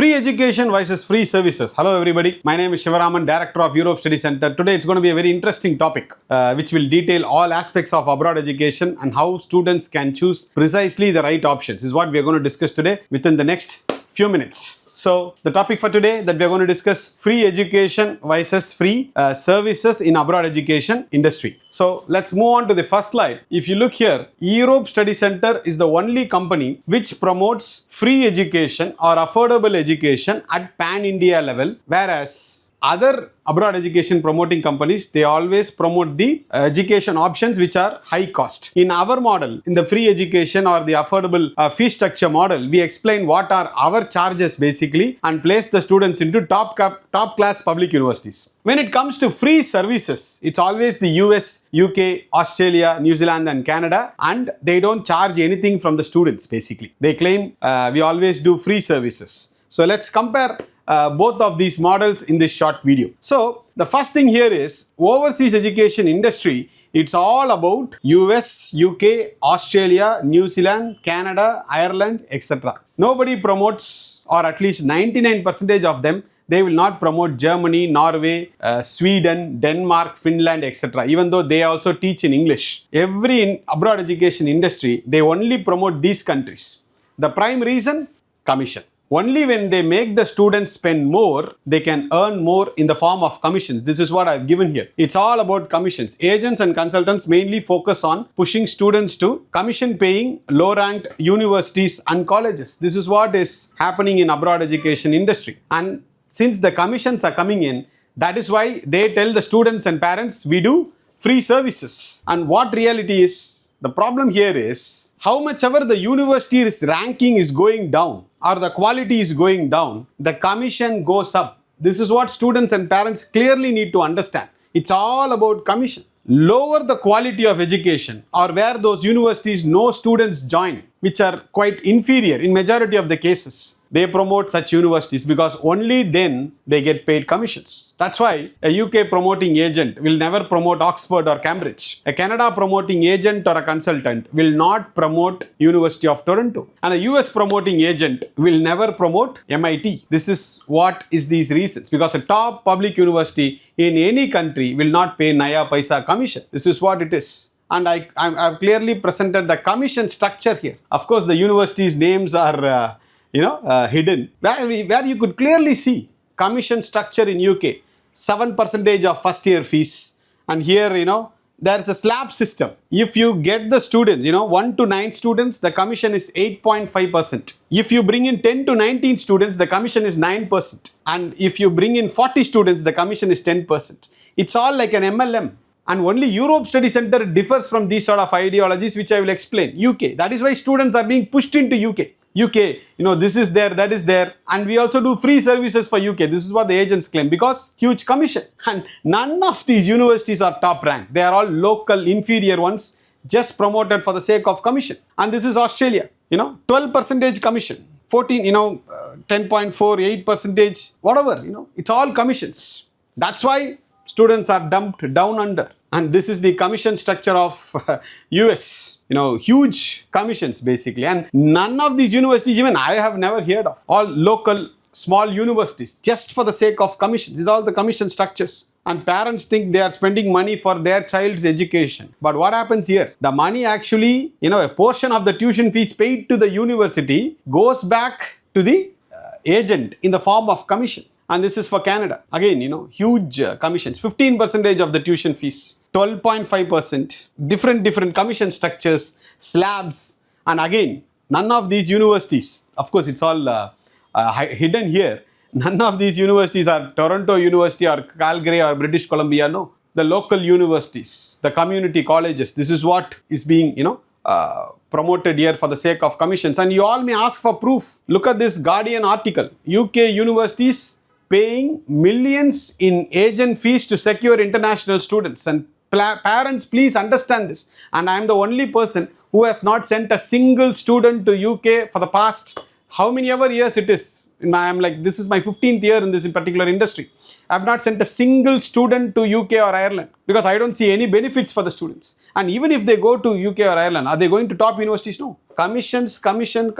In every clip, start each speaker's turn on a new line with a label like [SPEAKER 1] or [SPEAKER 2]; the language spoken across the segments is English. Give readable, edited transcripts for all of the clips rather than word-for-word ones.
[SPEAKER 1] Free education versus free services. Hello everybody, my name is Shivaraman, Director of Europe Study Center. Today it's going to be a very interesting topic which will detail all aspects of abroad education and how students can choose precisely the right options is what we are going to discuss today within the next few minutes. So the topic for today that we are going to discuss free education versus free services in abroad education industry. So let's move on to the first slide. If you look here, Europe Study Center is the only company which promotes free education or affordable education at pan-India level, whereas other abroad education promoting companies, they always promote the education options which are high cost. In our model, in the free education or the affordable fee structure model, we explain what are our charges basically and place the students into top class public universities. When it comes to free services, it's always the US, UK, Australia, New Zealand and Canada, and they don't charge anything from the students basically. They claim we always do free services. So let's compare both of these models in this short video. So the first thing here is overseas education industry. It's all about US, UK, Australia, New Zealand, Canada, Ireland, etc. Nobody promotes, or at least 99% of them, they will not promote Germany, Norway, Sweden, Denmark, Finland, etc. Even though they also teach in English. Every abroad education industry, they only promote these countries. The prime reason? Commission. Only when they make the students spend more, they can earn more in the form of commissions. This is what I've given here. It's all about commissions. Agents and consultants mainly focus on pushing students to commission paying low-ranked universities and colleges. This is what is happening in abroad education industry. And since the commissions are coming in, that is why they tell the students and parents, we do free services. And what reality is, the problem here is, how much ever the university's ranking is going down or the quality is going down, the commission goes up. This is what students and parents clearly need to understand. It's all about commission. Lower the quality of education or where those universities no students join, which are quite inferior in majority of the cases, they promote such universities because only then they get paid commissions. That's why a UK promoting agent will never promote Oxford or Cambridge. A Canada promoting agent or a consultant will not promote University of Toronto. And a US promoting agent will never promote MIT. This is what is these reasons, because a top public university in any country will not pay Naya Paisa commission. This is what it is. And I've clearly presented the commission structure here. Of course, the universities' names are hidden, where you could clearly see commission structure in UK, 7% of first year fees. And here, there's a slab system. If you get the students, 1 to 9 students, the commission is 8.5%. If you bring in 10 to 19 students, the commission is 9%. And if you bring in 40 students, the commission is 10%. It's all like an MLM. And only Europe Study Center differs from these sort of ideologies, which I will explain. UK, that is why students are being pushed into UK. UK, this is there, that is there. And we also do free services for UK. This is what the agents claim, because huge commission. And none of these universities are top ranked. They are all local, inferior ones, just promoted for the sake of commission. And this is Australia, 12% commission, 14, 10.4, 8%, whatever, it's all commissions. That's why students are dumped down under. And this is the commission structure of US, huge commissions basically. And none of these universities, even I have never heard of. All local small universities, just for the sake of commissions. These are all the commission structures. And parents think they are spending money for their child's education. But what happens here? The money actually, a portion of the tuition fees paid to the university goes back to the agent in the form of commission. And this is for Canada. Again, huge commissions. 15% of the tuition fees, 12.5%, different commission structures, slabs. And again, none of these universities, of course, it's all hidden here. None of these universities are Toronto University or Calgary or British Columbia. No, the local universities, the community colleges. This is what is being, promoted here for the sake of commissions. And you all may ask for proof. Look at this Guardian article. UK universities paying millions in agent fees to secure international students. And parents, please understand this. And I am the only person who has not sent a single student to UK for the past how many ever years it is. I'm like, this is my 15th year in this particular industry. I have not sent a single student to UK or Ireland because I don't see any benefits for the students. And even if they go to UK or Ireland, are they going to top universities? No. Commissions, commission.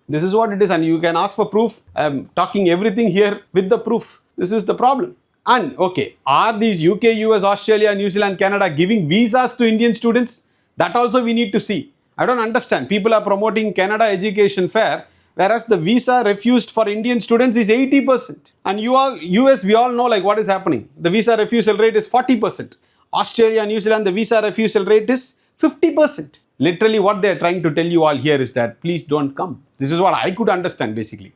[SPEAKER 1] This is what it is, and you can ask for proof. I'm talking everything here with the proof. This is the problem. And okay, are these UK, US, Australia, New Zealand, Canada giving visas to Indian students? That also we need to see. I don't understand. People are promoting Canada education fair, whereas the visa refused for Indian students is 80%. And US, we all know like what is happening. The visa refusal rate is 40%. Australia, New Zealand, the visa refusal rate is 50%. Literally what they are trying to tell you all here is that please don't come. This is what I could understand basically.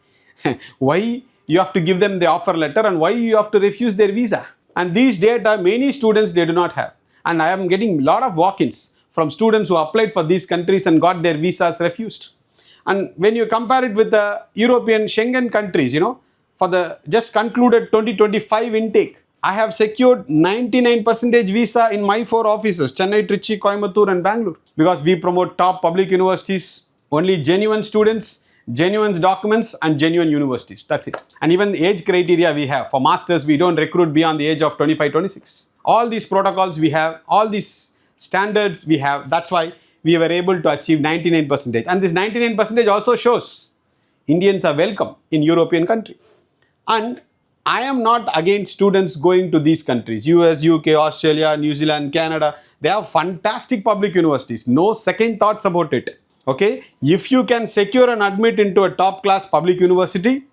[SPEAKER 1] Why you have to give them the offer letter and why you have to refuse their visa. And these data, many students, they do not have. And I am getting a lot of walk-ins from students who applied for these countries and got their visas refused. And when you compare it with the European Schengen countries, for the just concluded 2025 intake, I have secured 99% visa in my 4 offices, Chennai, Trichy, Coimbatore and Bangalore. Because we promote top public universities, only genuine students, genuine documents and genuine universities. That's it. And even the age criteria we have. For masters, we don't recruit beyond the age of 25, 26. All these protocols we have, all these standards we have. That's why we were able to achieve 99%. And this 99% also shows Indians are welcome in European country. And I am not against students going to these countries. US, UK, Australia, New Zealand, Canada. They have fantastic public universities. No second thoughts about it. Okay, if you can secure and admit into a top class public university,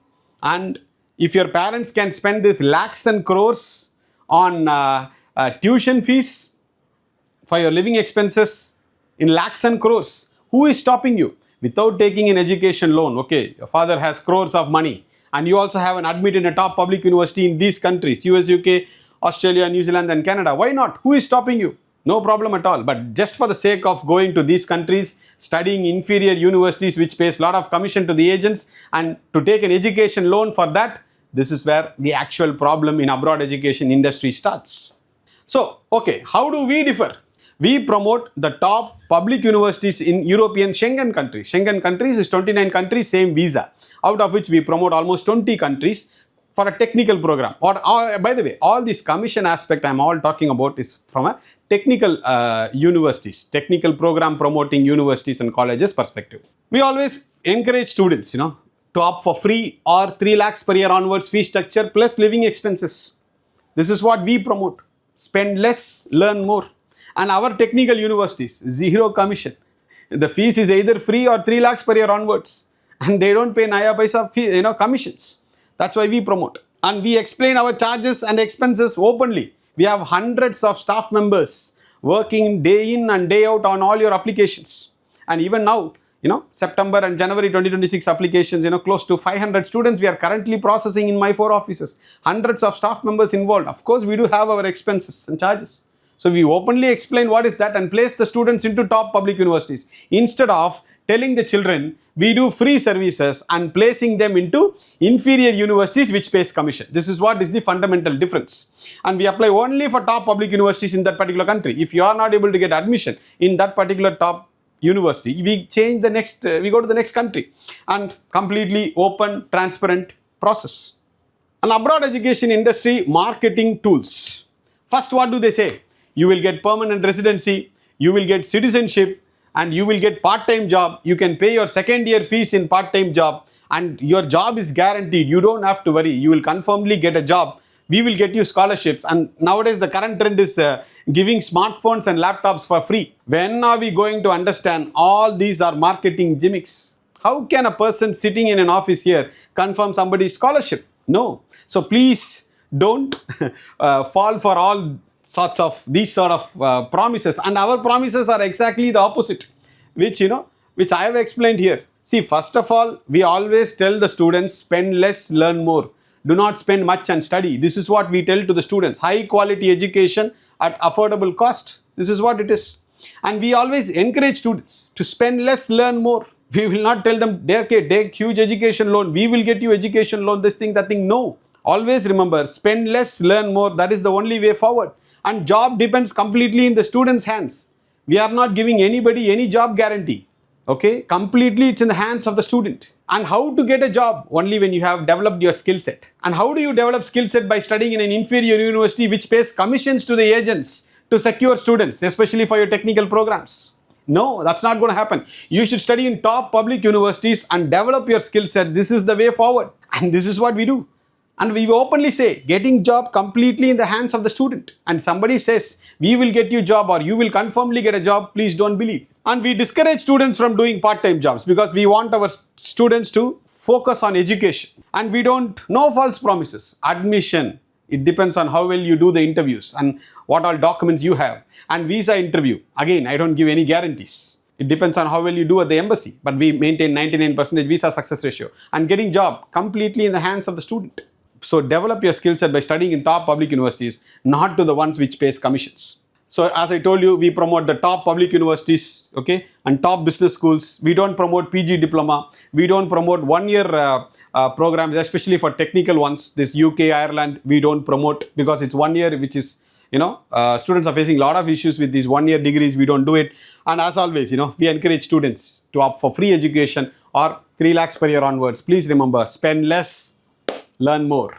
[SPEAKER 1] and if your parents can spend this lakhs and crores on tuition fees for your living expenses in lakhs and crores, who is stopping you? Without taking an education loan, okay, your father has crores of money and you also have an admit in a top public university in these countries, US, UK, Australia, New Zealand and Canada. Why not? Who is stopping you? No problem at all. But just for the sake of going to these countries, studying inferior universities which pays a lot of commission to the agents and to take an education loan for that, this is where the actual problem in abroad education industry starts. So, okay, how do we differ? We promote the top public universities in European Schengen countries. Schengen countries is 29 countries, same visa, out of which we promote almost 20 countries for a technical program. Or by the way, all this commission aspect I'm all talking about is from a technical universities, technical program promoting universities and colleges perspective. We always encourage students, to opt for free or 3 lakhs per year onwards fee structure plus living expenses. This is what we promote. Spend less, learn more. And our technical universities, zero commission. The fees is either free or 3 lakhs per year onwards. And they don't pay naya paisa fee, commissions. That's why we promote. And we explain our charges and expenses openly. We have hundreds of staff members working day in and day out on all your applications. And even now, September and January 2026 applications, close to 500 students we are currently processing in my 4 offices. Hundreds of staff members involved. Of course, we do have our expenses and charges. So we openly explain what is that and place the students into top public universities. Instead of telling the children, we do free services and placing them into inferior universities which pays commission. This is what is the fundamental difference. And we apply only for top public universities in that particular country. If you are not able to get admission in that particular top university, we change the next, we go to the next country, and completely open, transparent process. And abroad education industry marketing tools. First, what do they say? You will get permanent residency, you will get citizenship, and you will get part-time job. You can pay your second year fees in part-time job and your job is guaranteed. You don't have to worry. You will confirmly get a job. We will get you scholarships. And nowadays the current trend is giving smartphones and laptops for free. When are we going to understand all these are marketing gimmicks? How can a person sitting in an office here confirm somebody's scholarship? No. So please don't fall for all sorts of these sort of promises, and our promises are exactly the opposite, which I have explained here. See, first of all, we always tell the students, spend less, learn more. Do not spend much and study. This is what we tell to the students. High quality education at affordable cost. This is what it is. And we always encourage students to spend less, learn more. We will not tell them, okay, take huge education loan. We will get you education loan, this thing, that thing. No. Always remember, spend less, learn more. That is the only way forward. And job depends completely in the student's hands. We are not giving anybody any job guarantee. Okay, completely it's in the hands of the student. And how to get a job? Only when you have developed your skill set. And how do you develop skill set? By studying in an inferior university which pays commissions to the agents to secure students, especially for your technical programs. No, that's not going to happen. You should study in top public universities and develop your skill set. This is the way forward. And this is what we do. And we openly say, getting job completely in the hands of the student. And somebody says, we will get you job or you will confirmly get a job, please don't believe. And we discourage students from doing part-time jobs because we want our students to focus on education. And we don't, no false promises. Admission, it depends on how well you do the interviews and what all documents you have. And visa interview, again, I don't give any guarantees. It depends on how well you do at the embassy. But we maintain 99% visa success ratio. And getting job completely in the hands of the student. So develop your skill set by studying in top public universities, not to the ones which pays commissions. So as I told you, we promote the top public universities, okay, and top business schools. We don't promote PG diploma. We don't promote one-year programs, especially for technical ones. This UK, Ireland, we don't promote because it's 1 year, which is, students are facing a lot of issues with these one-year degrees. We don't do it. And as always, we encourage students to opt for free education or 3 lakhs per year onwards. Please remember, spend less, learn more.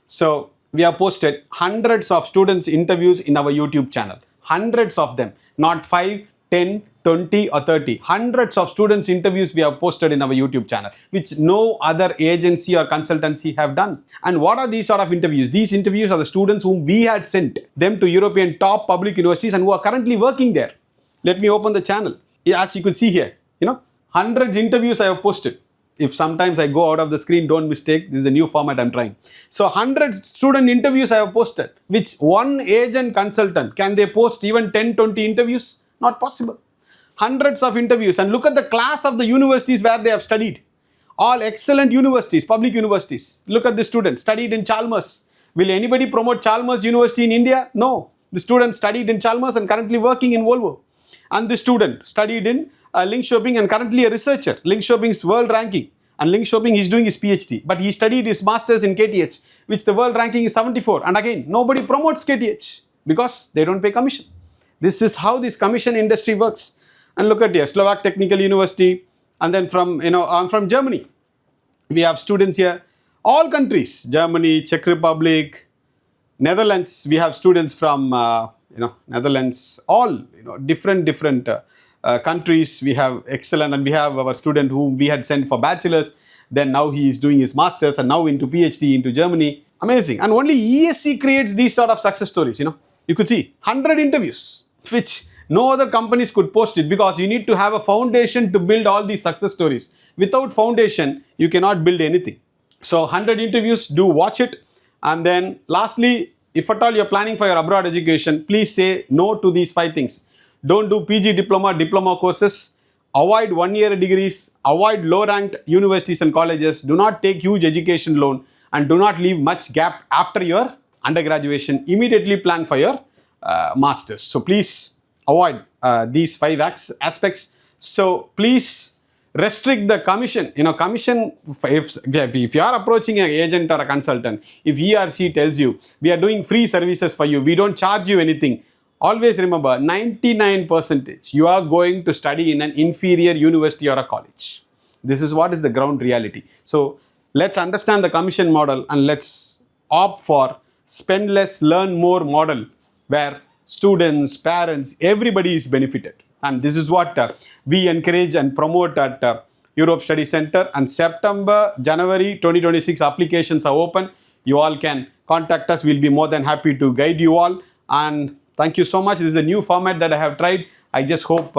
[SPEAKER 1] So we have posted hundreds of students' interviews in our YouTube channel. Hundreds of them, not 5, 10, 20 or 30. Hundreds of students' interviews we have posted in our YouTube channel, which no other agency or consultancy have done. And what are these sort of interviews? These interviews are the students whom we had sent them to European top public universities and who are currently working there. Let me open the channel. As you could see here, hundreds interviews I have posted. If sometimes I go out of the screen, don't mistake. This is a new format I'm trying. So 100 student interviews I have posted, which one agent consultant, can they post even 10, 20 interviews? Not possible. Hundreds of interviews. And look at the class of the universities where they have studied. All excellent universities, public universities. Look at the student, studied in Chalmers. Will anybody promote Chalmers University in India? No. The student studied in Chalmers and currently working in Volvo. And the student studied in Linköping and currently a researcher. Linköping's world ranking. And Linköping, he's doing his PhD. But he studied his master's in KTH, which the world ranking is 74. And again, nobody promotes KTH because they don't pay commission. This is how this commission industry works. And look at here, Slovak Technical University. And then I'm from Germany. We have students here. All countries, Germany, Czech Republic, Netherlands. We have students from, Netherlands, all, different countries. We have excellent, and we have our student whom we had sent for bachelor's. Then now he is doing his master's and now into PhD into Germany. Amazing. And only ESC creates these sort of success stories, You could see 100 interviews, which no other companies could post it because you need to have a foundation to build all these success stories. Without foundation, you cannot build anything. So 100 interviews, do watch it. And then lastly, if at all you're planning for your abroad education, please say no to these 5 things. Don't do PG diploma courses. Avoid one-year degrees. Avoid low-ranked universities and colleges. Do not take huge education loan. And do not leave much gap after your undergraduation. Immediately plan for your master's. So please avoid these 5 aspects. So please restrict the commission. Commission, if you are approaching an agent or a consultant, if he or she tells you, we are doing free services for you, we don't charge you anything. Always remember, 99% you are going to study in an inferior university or a college. This is what is the ground reality. So let's understand the commission model and let's opt for spend less, learn more model where students, parents, everybody is benefited. And this is what we encourage and promote at Europe Study Center. And September, January 2026 applications are open. You all can contact us. We'll be more than happy to guide you all. And thank you so much. This is a new format that I have tried. I just hope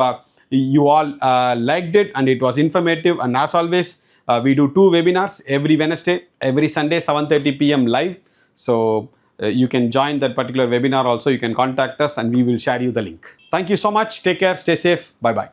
[SPEAKER 1] you all liked it and it was informative. And as always, we do 2 webinars every Wednesday, every Sunday, 7:30 p.m. live. So you can join that particular webinar also. You can contact us and we will share you the link. Thank you so much. Take care. Stay safe. Bye-bye.